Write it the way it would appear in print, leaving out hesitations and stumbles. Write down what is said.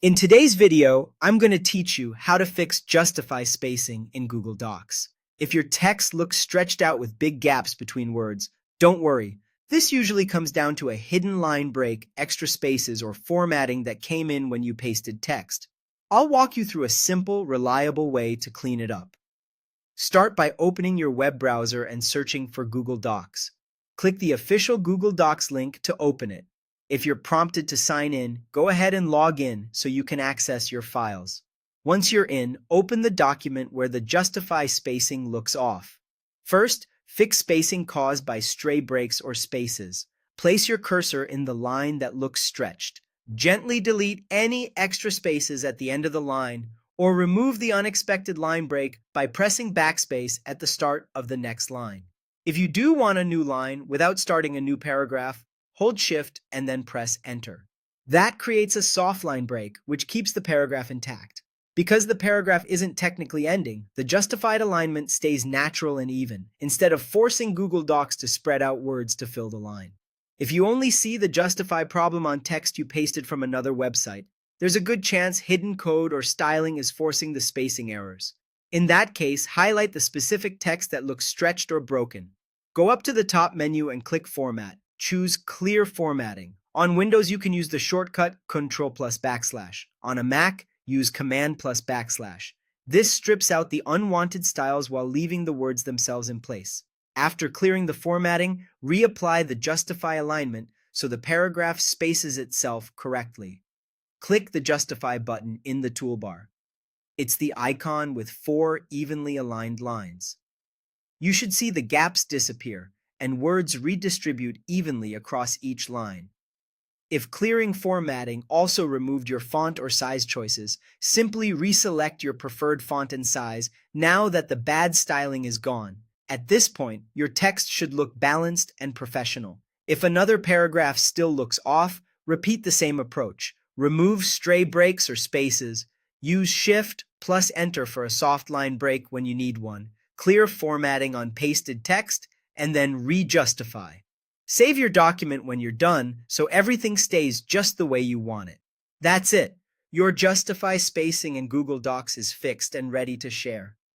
In today's video, I'm going to teach you how to fix justify spacing in Google Docs. If your text looks stretched out with big gaps between words, don't worry. This usually comes down to a hidden line break, extra spaces, or formatting that came in when you pasted text. I'll walk you through a simple, reliable way to clean it up. Start by opening your web browser and searching for Google Docs. Click the official Google Docs link to open it. If you're prompted to sign in, go ahead and log in so you can access your files. Once you're in, open the document where the justify spacing looks off. First, fix spacing caused by stray breaks or spaces. Place your cursor in the line that looks stretched. Gently delete any extra spaces at the end of the line, or remove the unexpected line break by pressing backspace at the start of the next line. If you do want a new line without starting a new paragraph, hold Shift and then press Enter. That creates a soft line break, which keeps the paragraph intact. Because the paragraph isn't technically ending, the justified alignment stays natural and even, instead of forcing Google Docs to spread out words to fill the line. If you only see the justify problem on text you pasted from another website, there's a good chance hidden code or styling is forcing the spacing errors. In that case, highlight the specific text that looks stretched or broken. Go up to the top menu and click Format. Choose Clear Formatting. On Windows, you can use the shortcut Ctrl+/. On a Mac, use Command+/. This strips out the unwanted styles while leaving the words themselves in place. After clearing the formatting, reapply the justify alignment so the paragraph spaces itself correctly. Click the Justify button in the toolbar. It's the icon with 4 evenly aligned lines. You should see the gaps disappear and words redistribute evenly across each line. If clearing formatting also removed your font or size choices, simply reselect your preferred font and size now that the bad styling is gone. At this point, your text should look balanced and professional. If another paragraph still looks off, repeat the same approach. Remove stray breaks or spaces. Use Shift+Enter for a soft line break when you need one. Clear formatting on pasted text, and then re-justify. Save your document when you're done so everything stays just the way you want it. That's it. Your justify spacing in Google Docs is fixed and ready to share.